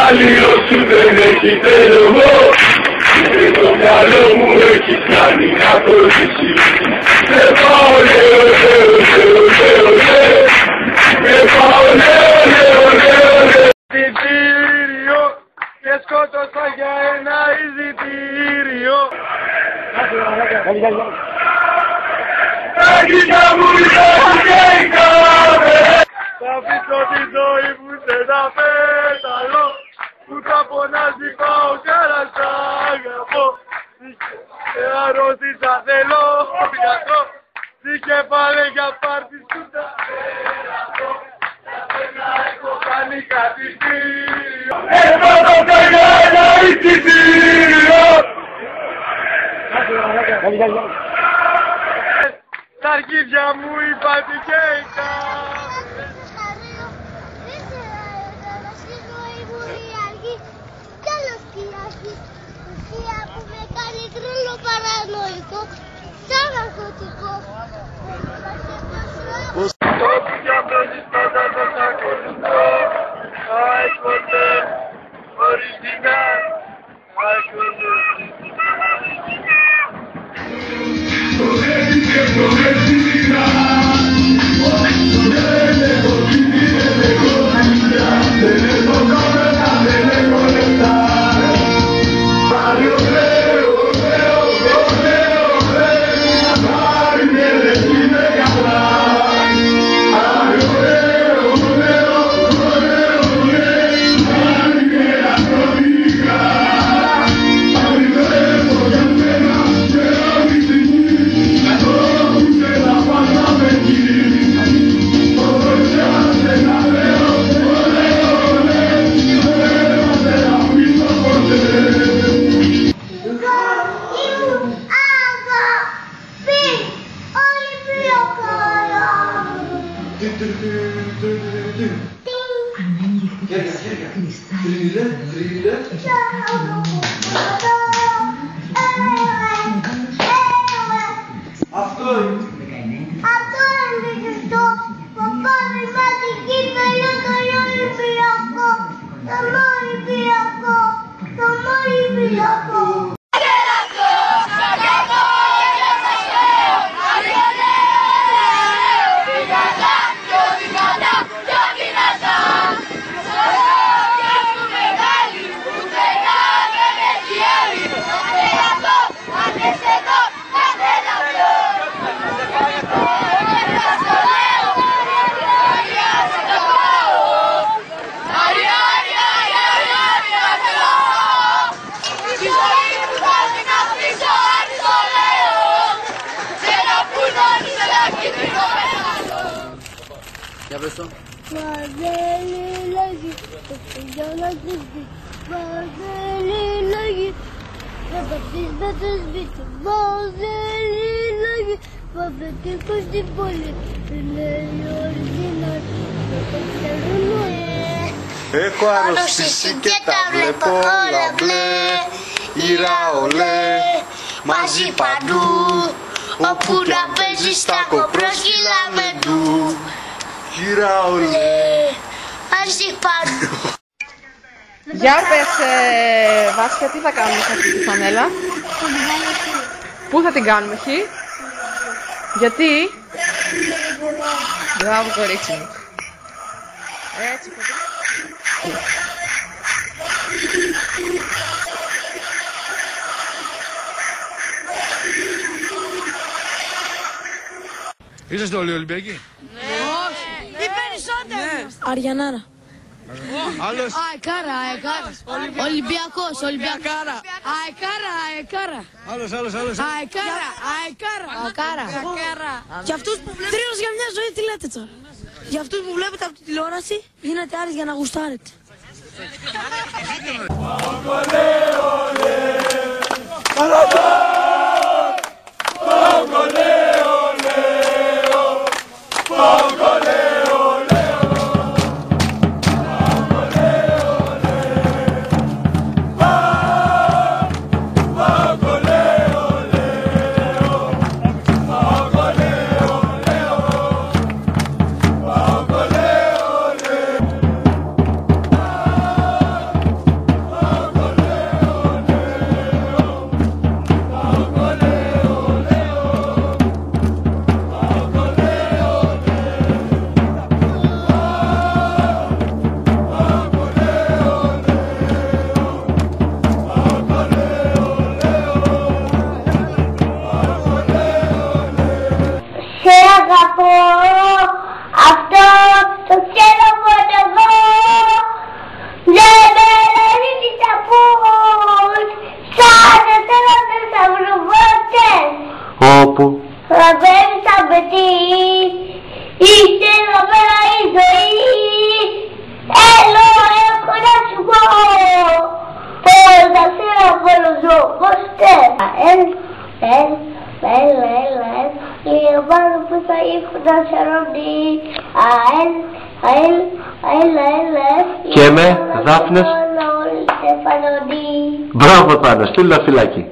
μεγαλείο σου δεν έχει τέλος. Και το μυαλό μου έχει κάνει να το ζήσει. Με πάω λέω, λέω, λέω, λέω, λέω. Με πάω λέω, λέω, λέω, λέω. Εισιτήριο και σκότωσα για ένα εισιτήριο. Τα κοίτα μου θα πείσω τη ζωή μου σε ένα πέταλο που θα φωνάζει πάω καλά σ' αγαπώ. Σε αρρώστησα θέλω γιατρό, τι κεφάλε για πάρτι σου τα πέρατω. Για σένα έχω κάνει κατηστήριο. Σκότωσα για ένα εισιτήριο. Τα αρχίδια μου είπατε και η κάθε. Στη ζωή μου η αργή κι άλλο σκυλάκι. Ουσία που με κάνει τρελό παρανοϊκό. Σαν ναρκωτικό. Όπου κι αν παίζεις πάντα θα σ' ακολουθώ. Άι ποτέ original. Άι ποτέ. Για πες το. Βαζέλη λέγει, το φιλιό να κρυφτεί. Βαζέλη λέγει, θα παθείς να το σβήσει. Βαζέλη λέγει, παθετικός στην πόλη. Δεν λέει original, δεν το ξέρουν. Έχω αρρωστήσει και τα βλέπω όλα μπλε. Ήρα ολέ, μαζί παντού. Όπου να παίζεις τα κοπρόσκυλα με ντου. Ήρα ολέ, μαζί παντού. Για πες Βάσια, τι θα κάνουμε σε αυτή τη φανέλα? Πού θα την κάνουμε χι? Γιατί? Μπράβο κορίτσι μου. Έτσι Είσαστε όλοι Ολυμπιακοί? Ναι. Όχι. Οι περισσότεροι. Αριανάρα. Άλλος. Αεκάρα. Ολυμπιακός. Αεκάρα. Άλλος. Αεκάρα. Για αυτούς που βλέπετε... Τρίλος για μια ζωή, τι λέτε τώρα? Για αυτούς που βλέπετε από τη τηλεόραση, γίνετε άρες για να γουστάρετε. αυτό το ξέρω μόνο εγώ. Δεν με λέει τι θα πούς, σαν εσένα δεν θα βρουβότες. Όπου Θα μπαίνεις σαν παιδί, είσαι εδώ πέρα η ζωή. Έλω, έχω να σου πω, πώς θα σε απολωζώ, πώς θες. Λίγο πάνω που θα ήρθουν να σε ρωνεί. Και με Δάφνες. Όλοι σε φανωνεί. Μπράβο Τάνα, στείλ ένα φυλάκι.